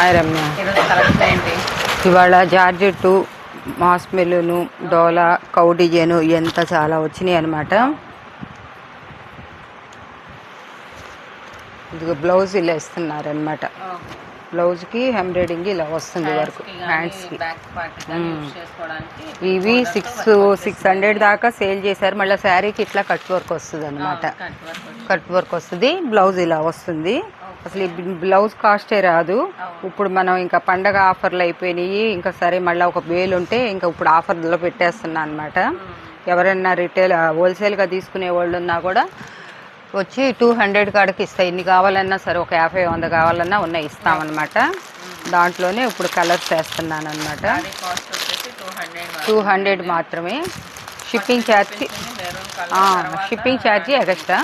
Hi Ramya. ఇవాళ georgette, mass మెలూను, డోలా, cow design ఎంత చాలా వచ్చినాయి అనమాట. ఇదిగో బ్లౌజ్ ఇలా ఇస్తున్నారనమాట. బ్లౌజ్కి ఎంబ్రాయిడింగ్ ఇలా వస్తుంది వర్క్ హ్యాండ్స్కి. ఇవి 600 దాకా సేల్ చేశారు. మళ్ళీ శారీకి ఇట్లా కట్ వర్క్ వస్తుంది అనమాట. కట్ వర్క్ వస్తుంది, బ్లౌజ్ ఇలా వస్తుంది. అసలు ఈ బ్లౌజ్ కాస్టే రాదు. ఇప్పుడు మనం ఇంకా పండగ ఆఫర్లు అయిపోయినాయి. ఇంకా సరే మళ్ళీ ఒక బేలు ఉంటే ఇంకా ఇప్పుడు ఆఫర్లో పెట్టేస్తున్నా అనమాట. ఎవరైనా రిటైల్ హోల్సేల్గా తీసుకునే వాళ్ళు ఉన్నా కూడా వచ్చి 200 కాడికి ఇస్తాయి. ఇన్ని కావాలన్నా సరే, ఒక 50-100 కావాలన్నా ఉన్నాయి, ఇస్తామన్నమాట. దాంట్లోనే ఇప్పుడు కలర్స్ వేస్తున్నాను అనమాట. 200 మాత్రమే. Shipping charge extra.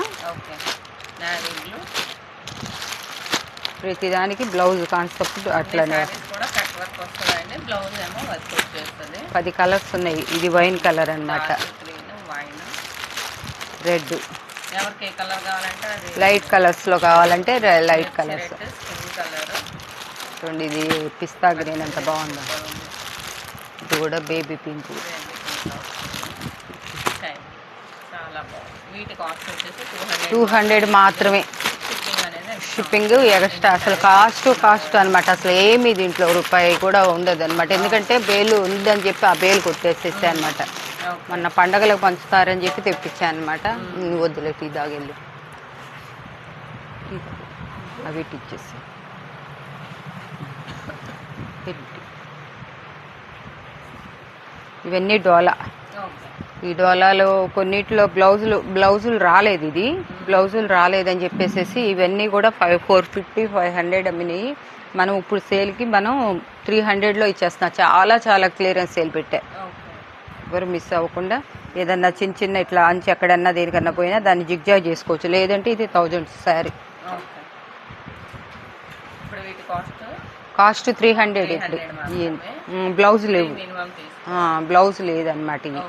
ప్రతిదానికి బ్లౌజ్ కాన్సెప్ట్ అట్లనే. 10 కలర్స్ ఉన్నాయి. ఇది వైన్ కలర్ అన్నమాట, రెడ్. లైట్ కలర్స్లో కావాలంటే లైట్ కలర్స్ చూడండి. ఇది పిస్తా గ్రీన్ ఎంత బాగుందో. ఇది కూడా బేబీ పింక్. 200 మాత్రమే. Shipping extra. అసలు కాస్ట్ అనమాట. అసలు ఏమి దీంట్లో రూపాయి కూడా ఉండదు అనమాట. ఎందుకంటే బేలు ఉందని చెప్పి ఆ బేలు కొట్టేసేసా అనమాట. మొన్న పండగలకు పంచుతారని చెప్పి తెప్పించాను అనమాట. వద్దులే, టీ దాగెళ్ళు, అవి ఇచ్చేసి. ఇవన్నీ డోలా. ఈ డోలాలో కొన్నిట్లో బ్లౌజులు రాలేదు. ఇది బ్లౌజులు రాలేదని చెప్పేసి ఇవన్నీ కూడా 450-500 అమ్మినాయి. మనం ఇప్పుడు సేల్కి మనం 300లో ఇచ్చేస్తున్నాం. చాలా క్లియరెన్స్ సేల్ పెట్టా. ఎవరు మిస్ అవ్వకుండా. ఏదన్నా చిన్న ఇట్లా అంచి ఎక్కడన్నా దేనికన్నా పోయినా దాన్ని జిగ్జాగ్ చేసుకోవచ్చు. లేదంటే ఇది 1000 శారీ. కాస్ట్ 300. ఇప్పుడు బ్లౌజ్ లేవు, బ్లౌజ్ లేదన్నమాట. ఇది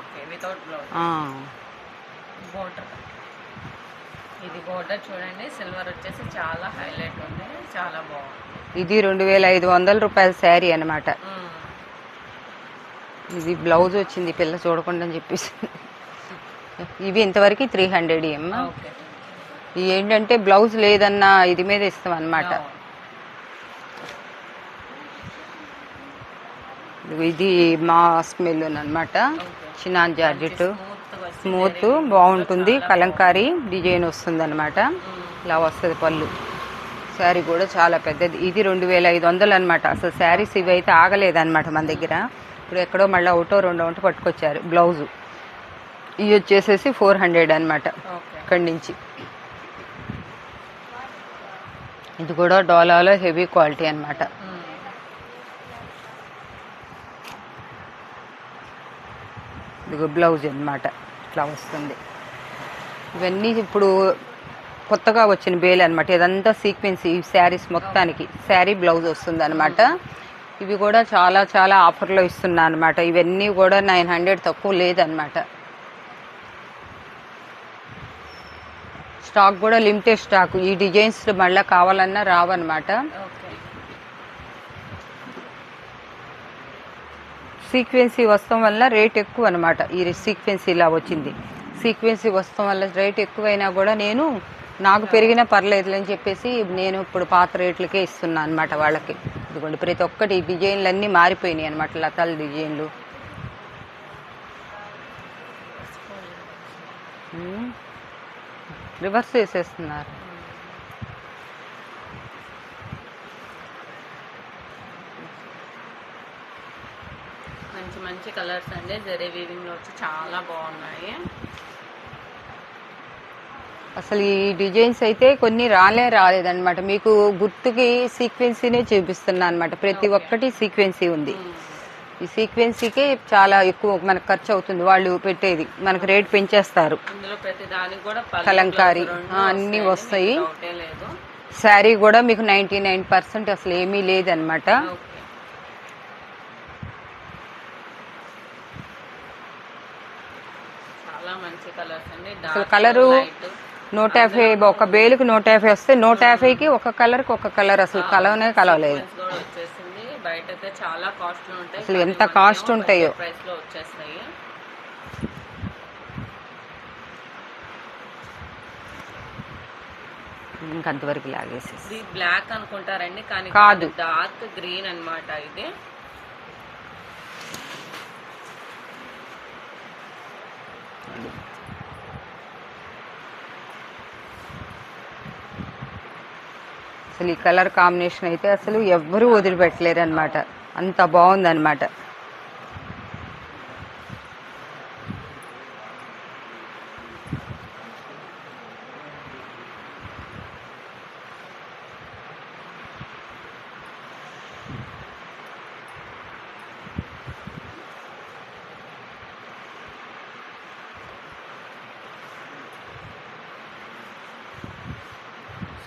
ఇది బోర్డర్ చూడండి, సిల్వర్ వచ్చేసి చాలా హైలైట్ ఉంది, చాలా బాగుంది. ఇది 2500 రూపాయల శారీ అనమాట. ఇది బ్లౌజ్ వచ్చింది, పిల్ల చూడకుండా అని చెప్పేసి. ఇవి ఇంతవరకు 300 అమ్మా. ఇది ఏంటంటే బ్లౌజ్ లేదన్న ఇది మీద ఇస్తాం అనమాట. ఇది మాస్ మెలూన్ అనమాట. చినాన్ జార్జెట్, స్మూత్ బాగుంటుంది. కలంకారీ డిజైన్ వస్తుంది అనమాట. ఇలా వస్తుంది పళ్ళు. శారీ కూడా చాలా పెద్దది. ఇది 2500 అనమాట. అసలు శారీస్ ఇవి అయితే ఆగలేదన్నమాట మన దగ్గర. ఇప్పుడు ఎక్కడో మళ్ళీ ఒకటో రెండో పట్టుకొచ్చారు. బ్లౌజు ఇవి వచ్చేసేసి 400 అనమాట ఇక్కడి నుంచి. ఇది కూడా డోలాలో హెవీ క్వాలిటీ అనమాట. ఇది బ్లౌజ్ అనమాట, ఇట్లా వస్తుంది. ఇవన్నీ ఇప్పుడు కొత్తగా వచ్చిన బేలు అనమాట. ఇదంతా సీక్వెన్స్. ఈ శారీస్ మొత్తానికి శారీ బ్లౌజ్ వస్తుంది అనమాట. ఇవి కూడా చాలా ఆఫర్లో ఇస్తున్నా అనమాట. ఇవన్నీ కూడా 900 తక్కువ లేదనమాట. స్టాక్ కూడా లిమిటెడ్ స్టాక్. ఈ డిజైన్స్ మళ్ళీ కావాలన్నా రావన్నమాట. సీక్వెన్సీ వస్తాం వల్ల రేట్ ఎక్కువ అనమాట. ఈ సీక్వెన్సీ ఇలా వచ్చింది. సీక్వెన్సీ వస్తాం వల్ల రేట్ ఎక్కువైనా కూడా నాకు పెరిగినా పర్లేదు అని చెప్పేసి నేను ఇప్పుడు పాత రేట్లకే ఇస్తున్నా అనమాట వాళ్ళకి. ఇదిగోండి, ప్రతి ఒక్కటి డిజైన్లు అన్నీ మారిపోయినాయి అనమాట. లతాల డిజైన్లు రివర్స్ చేసేస్తున్నారు. మంచి కలర్స్ అండి. జరీ వీవింగ్ లో వచ్చి చాలా బాగున్నాయి. అసలు ఈ డిజైన్స్ అయితే కొన్ని రాలేదన్నమాట. మీకు గుర్తుకి సీక్వెన్సీనే చూపిస్తున్నా అనమాట. ప్రతి ఒక్కటి సీక్వెన్సీ ఉంది. ఈ సీక్వెన్సీకే చాలా ఎక్కువ మనకు ఖర్చు అవుతుంది. వాళ్ళు పెట్టేది మనకు రేట్ పెంచేస్తారు. కలంకారీ అన్నీ వస్తాయి. శారీ కూడా మీకు 99% అసలు ఏమీ లేదనమాట. అసలు కలరు 150, ఒక బేలుకి 150 వస్తే 150కి ఒక కలర్కి ఒక కలర్. అసలు కలవనే కలవలేదు. బయట అయితే చాలా కాస్ట్లు ఉంటాయి, అసలు ఎంత కాస్ట్ ఉంటాయో. ప్రైస్ లో వచ్చేస్తాయి. ఇంకంతవరకు లాగేసేసి ఇది బ్లాక్ అనుకుంటారండి, కానీ కాదు, డార్క్ గ్రీన్ అన్నమాట ఇది. అసలు ఈ కలర్ కాంబినేషన్ అయితే అసలు ఎవ్వరూ వదిలిపెట్టలేరు అనమాట, అంత బాగుందన్నమాట.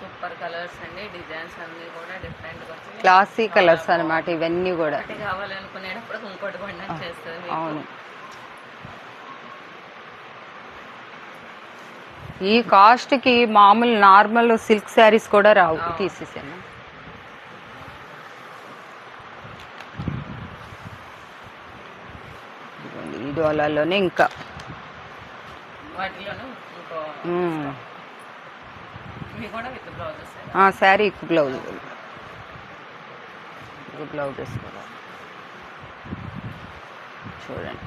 సూపర్ కలర్స్ అండి, డిజైన్స్ అన్ని కూడా డిఫరెంట్ గా వచ్చాయి, క్లాసీ కలర్స్ అన్నమాట ఇవన్నీ కూడా. ఒకటి కావాలనుకునేటప్పుడు ఇంకోటి కొనడం చేస్తుంది మీకు. అవును, ఈ కాస్ట్ కి మామూలు నార్మల్ సిల్క్ శారీస్ కూడా రావు. తీసేసాను. ఈ డోలాలోనే ఇంకా వాటిలోనూ ఇంకో ఇవి కూడా with blouses. Sari blouse blouse వేసుకోవాలి చూడండి.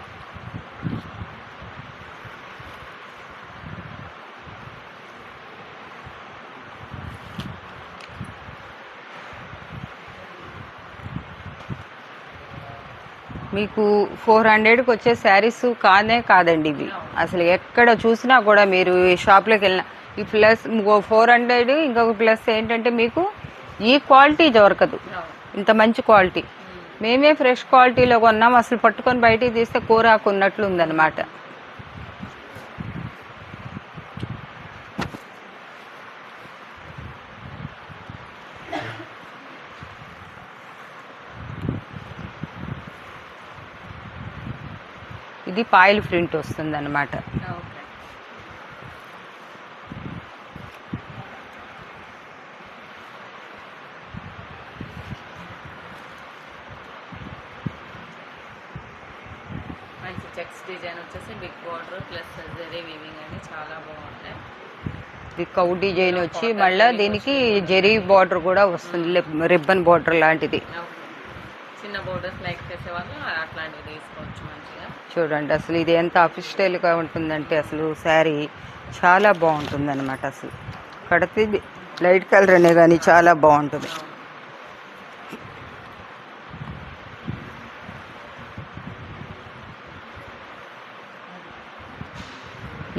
మీకు 400కి వచ్చే శారీస్ కాదండి ఇవి. అసలు ఎక్కడ చూసినా కూడా మీరు ఈ షాప్లోకి వెళ్ళిన ఈ ప్లస్ 400, ఇంకొక ప్లస్ ఏంటంటే మీకు ఈ క్వాలిటీ దొరకదు, ఇంత మంచి క్వాలిటీ. మేమే ఫ్రెష్ క్వాలిటీలో కొన్నాం, అసలు పట్టుకొని బయటికి తీస్తే కూరాకు ఉన్నట్లు ఉందన్నమాట. ఇది పాయిల్ ప్రింట్ వస్తుంది అన్నమాట. మంచి చెక్స్ డిజైన్ వచ్చేసి big border plus zari weaving అని చాలా బాగుంటాయి. ఇది కౌ డిజైన్ వచ్చి మళ్ళీ దీనికి జరీ బార్డర్ కూడా వస్తుంది, రిబ్బన్ బార్డర్ లాంటిది. చిన్న బోర్డర్స్ లైక్ చేసే వాళ్ళు అట్లాంటివి తీసుకోవచ్చు మంచిగా. చూడండి అసలు ఇది ఎంత అఫిషియల్గా ఉంటుందంటే అసలు శారీ చాలా బాగుంటుంది అనమాట. అసలు కడితే లైట్ కలర్ అనే కానీ చాలా బాగుంటుంది.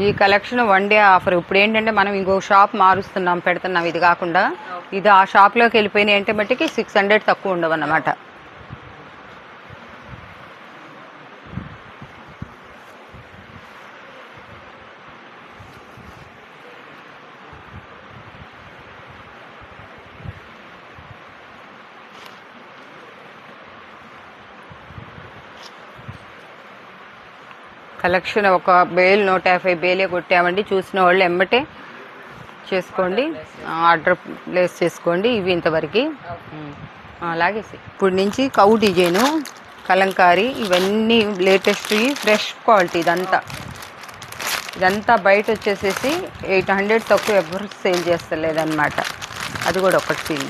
ఈ కలెక్షన్ 1 డే ఆఫర్. ఇప్పుడు ఏంటంటే మనం ఇంకో షాప్ మారుస్తున్నాం, పెడుతున్నాం, ఇది కాకుండా ఇది ఆ షాప్లోకి వెళ్ళిపోయినాయి అంటే మట్టికి 600 తక్కువ ఉండవు అన్నమాట. కలెక్షన్ ఒక బేల్ 150 బేలే కొట్టామండి. చూసిన వాళ్ళు ఎమ్మటే చేసుకోండి, ఆర్డర్ ప్లేస్ చేసుకోండి. ఇవి ఇంతవరకు అలాగే ఇప్పుడు నుంచి కౌ డిజైను, కలంకారీ ఇవన్నీ లేటెస్ట్, ఫ్రెష్ క్వాలిటీ. ఇదంతా బయట వచ్చేసేసి 800 తక్కువ ఎవరు సేల్ చేస్తలేదన్నమాట. అది కూడా ఒకటి ఫీల్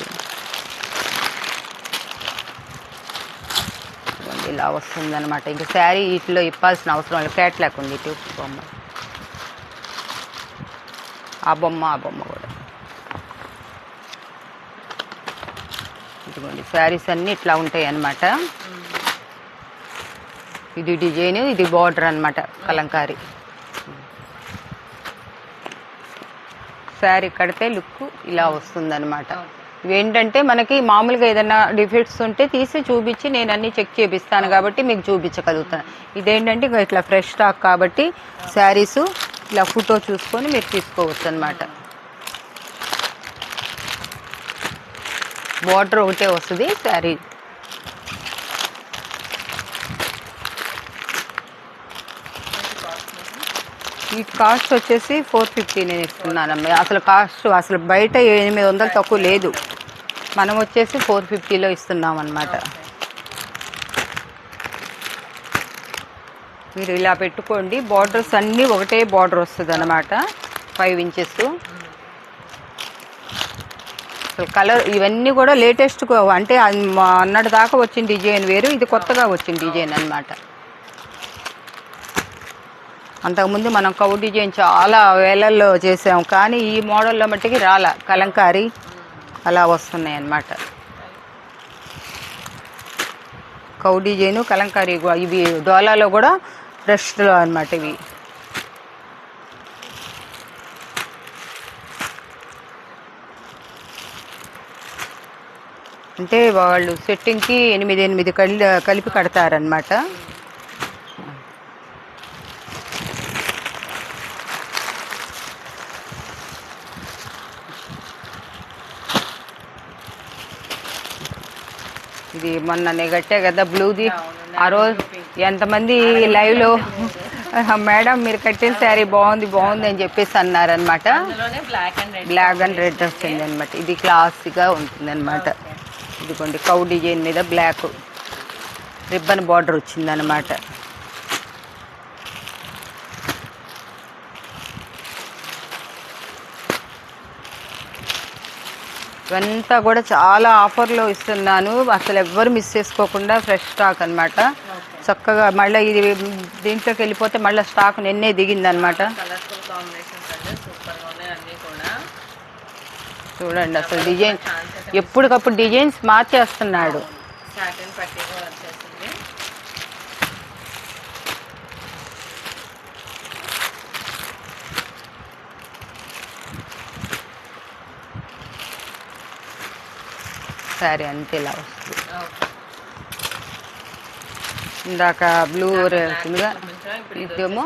ఇలా వస్తుందన్నమాట. ఇంకా శారీ వీటిలో ఇప్పాల్సిన అవసరం లేదు, క్యాట్లాక్ ఉంది. ఇటు బొమ్మ, ఆ బొమ్మ కూడా ఇదిగోండి. శారీస్ అన్నీ ఇట్లా ఉంటాయి అన్నమాట. ఇది డిజైన్, ఇది బార్డర్ అన్నమాట, కలంకారీ. శారీ కడితే లుక్ ఇలా వస్తుందన్నమాట. ఇవేంటంటే మనకి మామూలుగా ఏదైనా డిఫెక్ట్స్ ఉంటే తీసి చూపించి నేను అన్ని చెక్ చేపిస్తాను కాబట్టి మీకు చూపించగలుగుతాను. ఇదేంటంటే ఇట్లా ఫ్రెష్ స్టాక్ కాబట్టి శారీస్ ఇలా ఫోటో చూసుకొని మీరు తీసుకోవచ్చు అన్నమాట. బార్డర్ ఒకటే వస్తుంది శారీ. ఈ కాస్ట్ వచ్చేసి 450 నేను ఇస్తున్నానమ్మా. అసలు బయట 800 తక్కువ లేదు, మనం వచ్చేసి 450లో ఇస్తున్నాం అన్నమాట. మీరు ఇలా పెట్టుకోండి. బార్డర్స్ అన్నీ ఒకటే బార్డర్ వస్తుంది అన్నమాట, 5 ఇంచెస్. అసలు కలర్ ఇవన్నీ కూడా లేటెస్ట్, అంటే అన్నటి దాకా వచ్చిన డిజైన్ వేరు, ఇది కొత్తగా వచ్చిన డిజైన్ అన్నమాట. అంతకుముందు మనం కౌ డిజైన్ చాలా వేలల్లో చేసాం, కానీ ఈ మోడల్లో మట్టికి రాలా. కలంకారీ అలా వస్తున్నాయి అన్నమాట. కౌ డిజైను కలంకారీ ఇవి డోలాలో కూడా బ్రష్లో అన్నమాట ఇవి. అంటే వాళ్ళు సెట్టింగ్కి 8 కలిపి కడతారనమాట. ఇది మొన్న నెగట్టే కదా బ్లూది. ఆ రోజు ఎంతమంది లైవ్లో మేడం మీరు కట్టిన శారీ బాగుంది బాగుంది అని చెప్పేసి అన్నారనమాట. బ్లాక్ అండ్ రెడ్ వచ్చింది అనమాట. ఇది క్లాసీగా ఉంటుంది అనమాట. ఇదిగోండి కౌ డిజైన్ మీద బ్లాక్ రిబ్బన్ బార్డర్ వచ్చిందనమాట. ఇవంతా కూడా చాలా ఆఫర్లో ఇస్తున్నాను, అసలు ఎవ్వరు మిస్ చేసుకోకుండా. ఫ్రెష్ స్టాక్ అనమాట. చక్కగా మళ్ళీ ఇది దీంట్లోకి వెళ్ళిపోతే మళ్ళీ స్టాక్ నిన్నే దిగిందనమాట. చూడండి అసలు డిజైన్ ఎప్పటికప్పుడు డిజైన్స్ మార్చేస్తున్నాడు. సరే అంతే ఇలా వస్తుంది. ఇందాక బ్లూ వచ్చిందిగా, ఇదేమో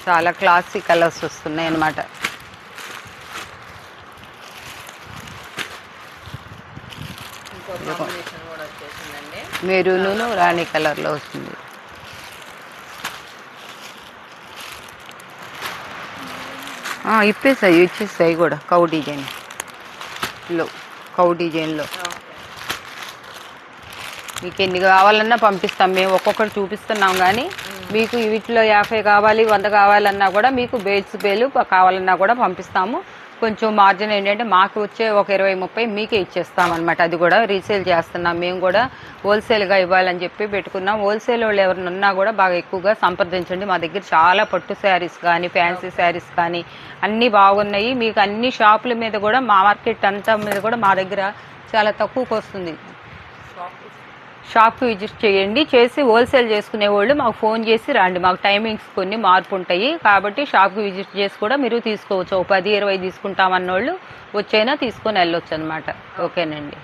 చాలా క్లాసిక్ కలర్స్ వస్తున్నాయి అన్నమాట. మెరూను రాణి కలర్లో వస్తుంది. ఇచ్చేస్తాయి కూడా కౌ డిజైన్లో. మీకు ఎన్ని కావాలన్నా పంపిస్తాం మేము. ఒక్కొక్కటి చూపిస్తున్నాం, కానీ మీకు వీటిలో 50 కావాలి 100 కావాలన్నా కూడా మీకు బేలు కావాలన్నా కూడా పంపిస్తాము. కొంచెం మార్జిన్ ఏంటంటే మాకు వచ్చే ఒక 20-30 మీకే ఇచ్చేస్తామన్నమాట. అది కూడా రీసేల్ చేస్తున్నాం. మేము కూడా హోల్సేల్గా ఇవ్వాలని చెప్పి పెట్టుకున్నాం. హోల్సేల్ వాళ్ళు ఎవరిని ఉన్నా కూడా బాగా ఎక్కువగా సంప్రదించండి. మా దగ్గర చాలా పట్టు శారీస్ కానీ ఫ్యాన్సీ శారీస్ కానీ అన్నీ బాగున్నాయి. మీకు అన్ని షాపుల మీద కూడా మా మార్కెట్ అంతా మీద కూడా మా దగ్గర చాలా తక్కువకి వస్తుంది. షాప్కి విజిట్ చేయండి. చేసి హోల్సేల్ చేసుకునే వాళ్ళు మాకు ఫోన్ చేసి రండి. మాకు టైమింగ్స్ కొన్ని మార్పు ఉంటాయి కాబట్టి షాప్కి విజిట్ చేసి కూడా మీరు తీసుకోవచ్చు. 10-20 తీసుకుంటామన్నోళ్ళు వచ్చైనా తీసుకొని వెళ్ళొచ్చు అనమాట. ఓకేనండి.